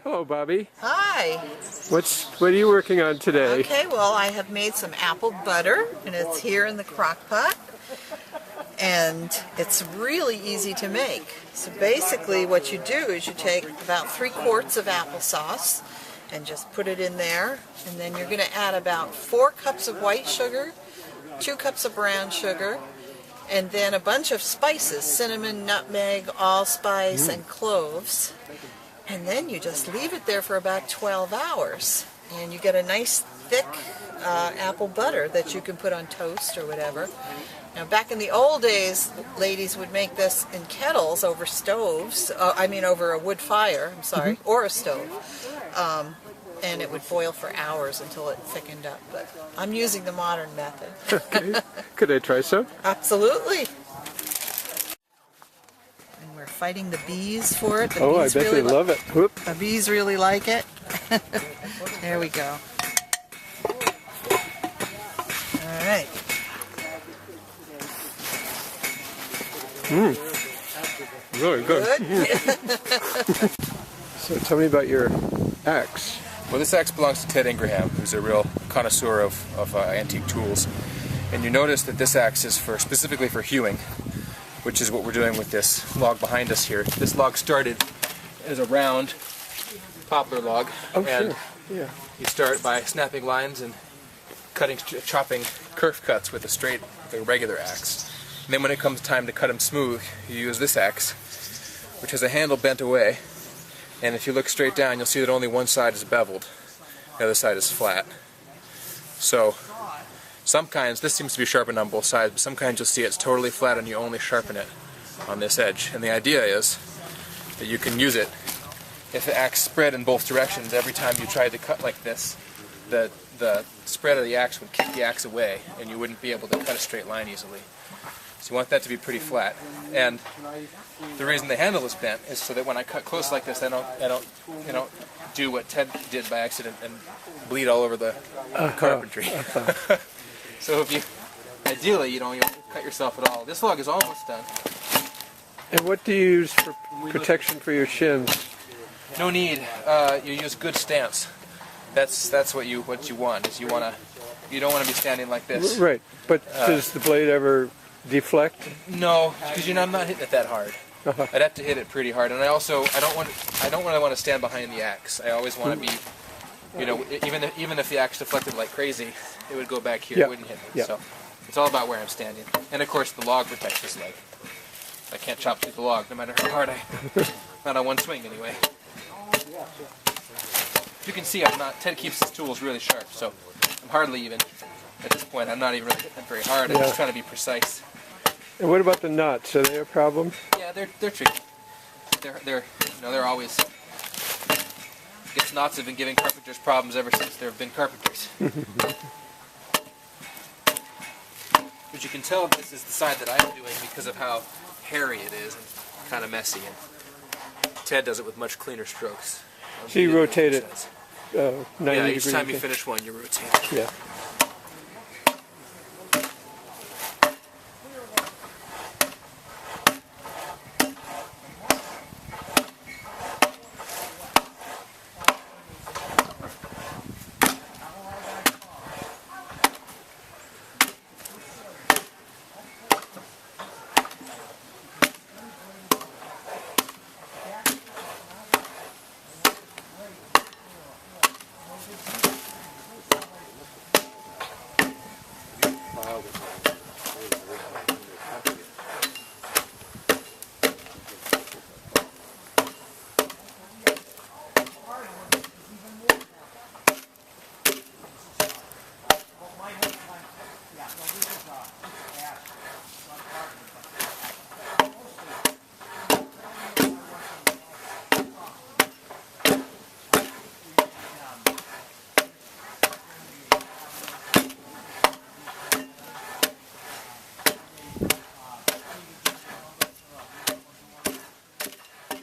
Hello, Bobby. Hi. What are you working on today? Okay, well, I have made some apple butter, and it's here in the crock pot. And it's really easy to make. So basically what you do is you take about 3 quarts of applesauce and just put it in there. And then you're going to add about 4 cups of white sugar, 2 cups of brown sugar, and then a bunch of spices, cinnamon, nutmeg, allspice, and cloves. And then you just leave it there for about 12 hours. And you get a nice thick apple butter that you can put on toast or whatever. Now, back in the old days, ladies would make this in kettles over stoves, over a wood fire, or a stove. And it would boil for hours until it thickened up. But I'm using the modern method. Okay. Could I try some? Absolutely. And we're fighting the bees for it. I bet they love it. Whoop. The bees really like it. There we go. All right. Really good. So tell me about your axe. Well, this axe belongs to Ted Ingraham, who's a real connoisseur of antique tools. And you notice that this axe is specifically for hewing, which is what we're doing with this log behind us here. This log started as a round poplar log, and sure. Yeah. You start by snapping lines and chopping kerf cuts with a regular axe. And then when it comes time to cut them smooth, you use this axe, which has a handle bent away. And if you look straight down, you'll see that only one side is beveled. The other side is flat. So, some kinds, this seems to be sharpened on both sides, but some kinds you'll see it's totally flat and you only sharpen it on this edge. And the idea is that you can use it if the axe spread in both directions. Every time you tried to cut like this, the spread of the axe would kick the axe away and you wouldn't be able to cut a straight line easily. So you want that to be pretty flat. And the reason the handle is bent is so that when I cut close like this, I don't do what Ted did by accident and bleed all over the carpentry. So ideally, you don't cut yourself at all. This log is almost done. And what do you use for protection for your shins? No need. You use good stance. That's what you want. Is you don't want to be standing like this. Right. But does the blade ever deflect? No, because I'm not hitting it that hard. I'd have to hit it pretty hard, and I don't really want to stand behind the axe. I always want to be, even if the axe deflected like crazy, it would go back here. It wouldn't hit me. Yeah. So it's all about where I'm standing, and of course the log protects this leg. I can't chop through the log, no matter how hard not on one swing anyway. You can see Ted keeps his tools really sharp, so I'm hardly even at this point. I'm not even really hitting it very hard. I'm just trying to be precise. And what about the knots? Are they a problem? Yeah, they're tricky. They're always. I guess knots have been giving carpenters problems ever since there have been carpenters. But you can tell this is the side that I'm doing because of how hairy it is and kind of messy. And Ted does it with much cleaner strokes. So you rotate it 90 degrees. Each time you finish one, you rotate it. Yeah.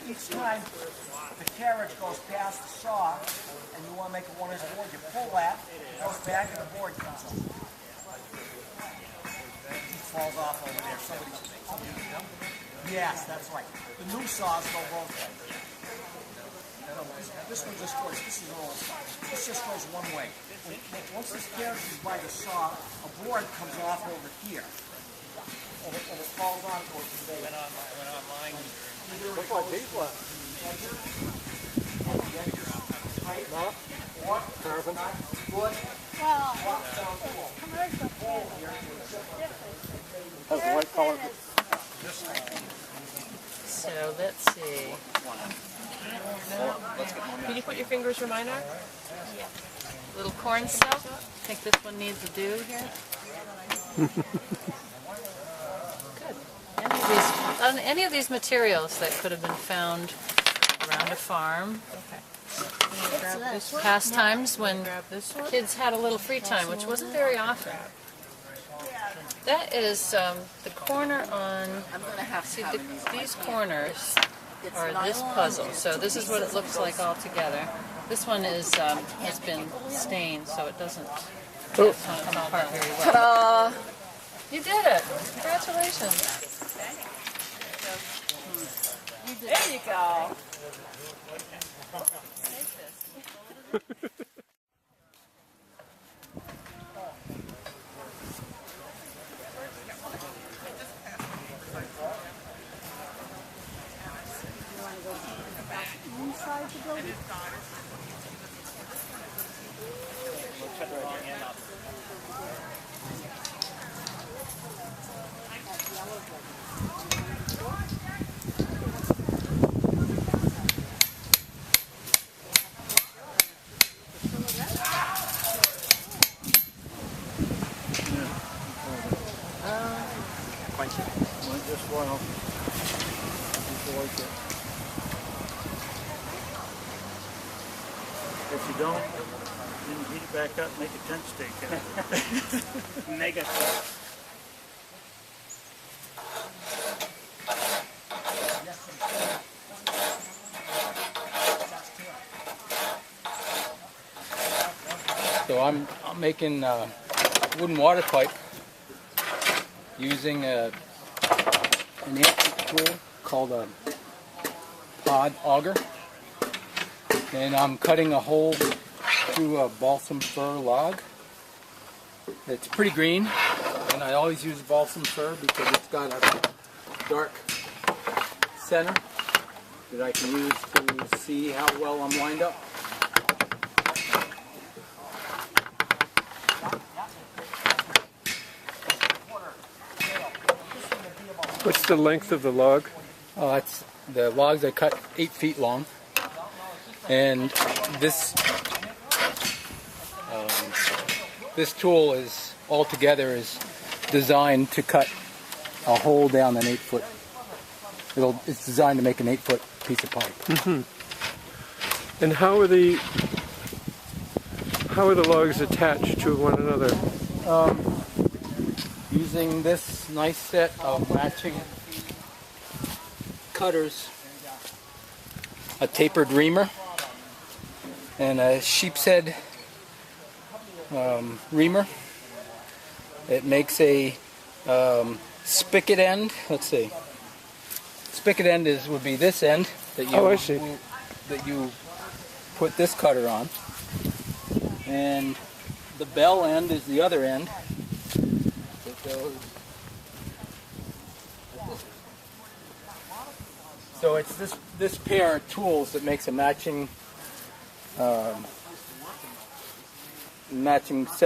Each time the carriage goes past the saw and you want to make a 1-inch board, you pull that, it goes back and the board comes up. It falls off over there. Somebody Yes, that's right. The new saws go both ways. This one just goes, this is all, this just goes one way. Once this carriage is by the saw, a board comes off over here. And it falls on for today. Went online. Look like these ones. Carbon. Wood. Has a white color. So let's see. Can you put your fingers where mine are? Little corn silk. I think this one needs a do here. Good. Any of these materials that could have been found around a farm. Past times when kids had a little free time, which wasn't very often. That is the corner on, see these corners are this puzzle. So this is what it looks like all together. This one is has been stained, so it doesn't come apart very well. Ta-da! You did it! Congratulations! There you go. Inside the building? Just well. If you don't, then you heat it back up and make a tent stake out of it. Make it. So I'm making a wooden water pipe using an antique tool called a pod auger, and I'm cutting a hole through a balsam fir log. It's pretty green, and I always use balsam fir because it's got a dark center that I can use to see how well I'm lined up. What's the length of the log? It's the logs I cut 8 feet long, and this this tool is altogether is designed to cut a hole down an 8-foot. It's designed to make an 8-foot piece of pipe. Mm-hmm. And how are the logs attached to one another? Using this nice set of matching cutters, a tapered reamer, and a sheep's head reamer. It makes a spigot end. Let's see. Spigot end would be this end that you I see. that you put this cutter on, and the bell end is the other end. So it's this pair of tools that makes a matching set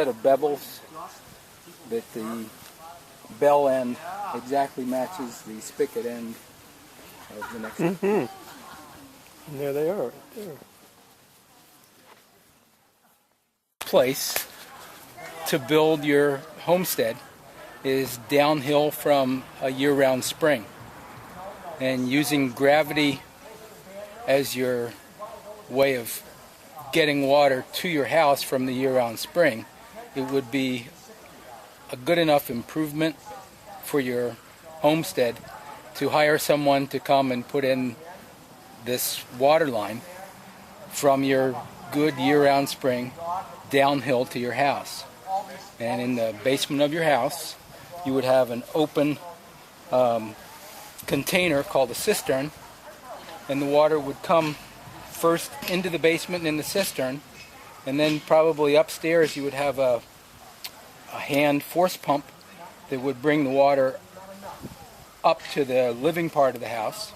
of bevels, that the bell end exactly matches the spigot end of the next one. Mm-hmm. And there they are, right there. Place to build your homestead is downhill from a year-round spring, and using gravity as your way of getting water to your house from the year-round spring, it would be a good enough improvement for your homestead to hire someone to come and put in this water line from your good year-round spring downhill to your house. And in the basement of your house, you would have an open container called a cistern, and the water would come first into the basement in the cistern, and then probably upstairs you would have a hand force pump that would bring the water up to the living part of the house.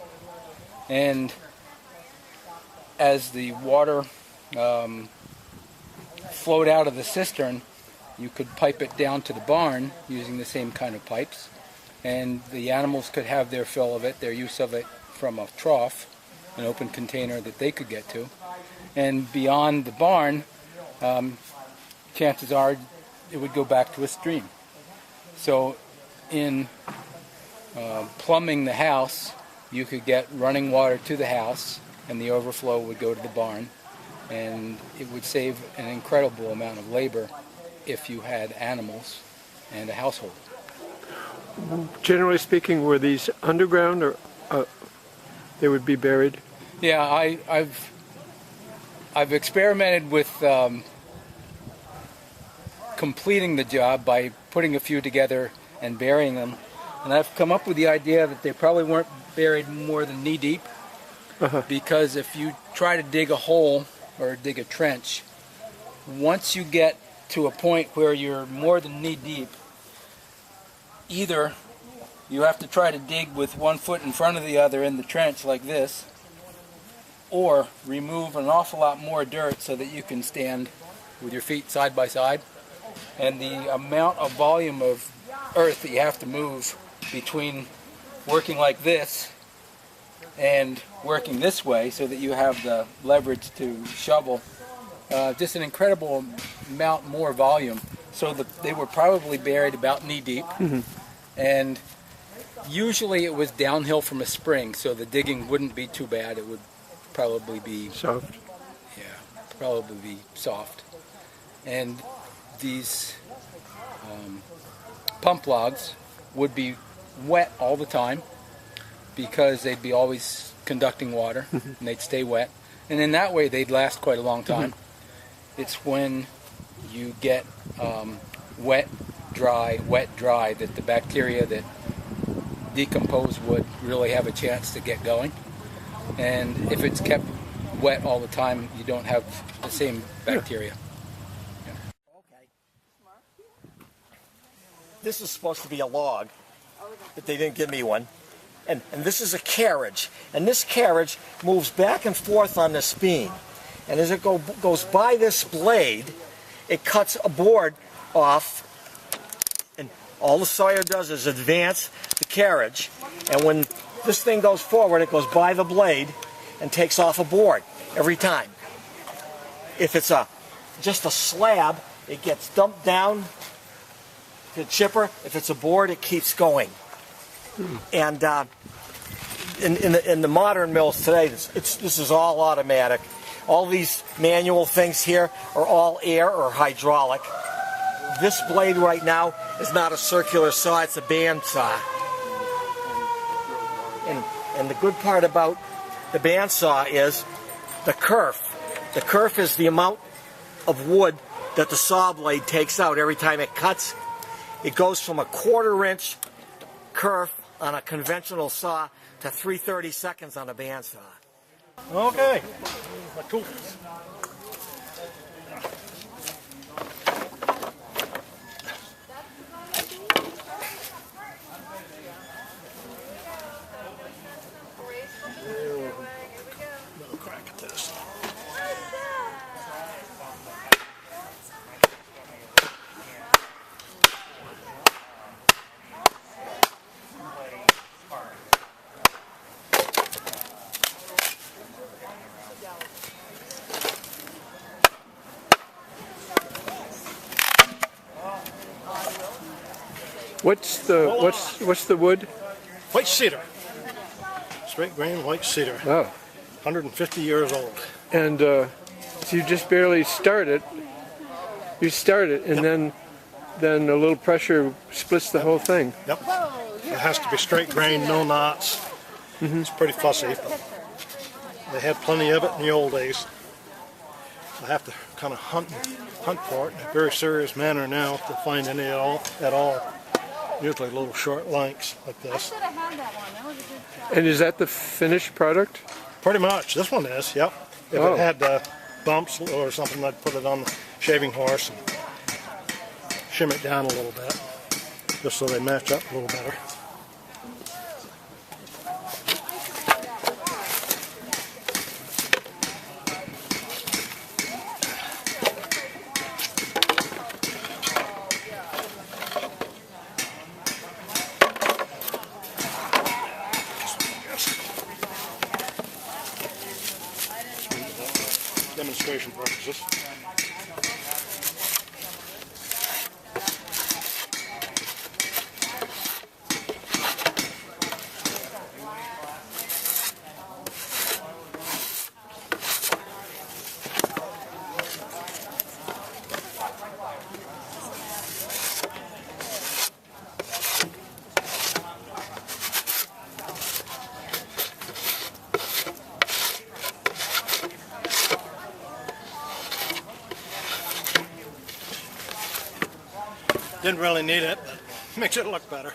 And as the water flowed out of the cistern, you could pipe it down to the barn using the same kind of pipes, and the animals could have their fill of it, their use of it from a trough, an open container that they could get to. And beyond the barn, chances are it would go back to a stream. So in plumbing the house, you could get running water to the house, and the overflow would go to the barn, and it would save an incredible amount of labor if you had animals and a household. Generally speaking, were these underground or they would be buried? Yeah, I've experimented with completing the job by putting a few together and burying them, and I've come up with the idea that they probably weren't buried more than knee deep, because if you try to dig a hole or dig a trench, once you get to a point where you're more than knee deep, either you have to try to dig with 1 foot in front of the other in the trench like this, or remove an awful lot more dirt so that you can stand with your feet side by side. And the amount of volume of earth that you have to move between working like this and working this way so that you have the leverage to shovel, just an incredible amount more volume. So they were probably buried about knee deep. And usually it was downhill from a spring, so the digging wouldn't be too bad. It would probably be Soft. yeah, probably be soft. And these pump logs would be wet all the time because they'd be always conducting water, and they'd stay wet. And in that way, they'd last quite a long time. It's when you get wet, dry, that the bacteria that decompose wood really have a chance to get going. And if it's kept wet all the time, you don't have the same bacteria. Okay. This is supposed to be a log, but they didn't give me one. And this is a carriage. And this carriage moves back and forth on this beam. And as it goes by this blade, it cuts a board off. And all the sawyer does is advance the carriage. And when this thing goes forward, it goes by the blade and takes off a board every time. If it's just a slab, it gets dumped down to the chipper. If it's a board, it keeps going. And in the modern mills today, this is all automatic. All these manual things here are all air or hydraulic. This blade right now is not a circular saw, it's a band saw. And the good part about the bandsaw is the kerf. The kerf is the amount of wood that the saw blade takes out every time it cuts. It goes from a 1/4 inch kerf on a conventional saw to 3/30 seconds on a bandsaw. Okay, my tools. Another crack at this. What's the wood? White cedar. Straight grain white cedar. Oh, 150 years old. and so you just barely start it. You start it, and then a little pressure splits the whole thing. Yep. It has to be straight grain, no knots. It's pretty fussy. But they had plenty of it in the old days. I have to kind of hunt for it in a very serious manner now to find any at all. Usually little short lengths like this. And is that the finished product? Pretty much. This one is, yep. If Oh. it had bumps or something, I'd put it on the shaving horse and shim it down a little bit, just so they match up a little better. Demonstration purposes. Didn't really need it, but makes it look better.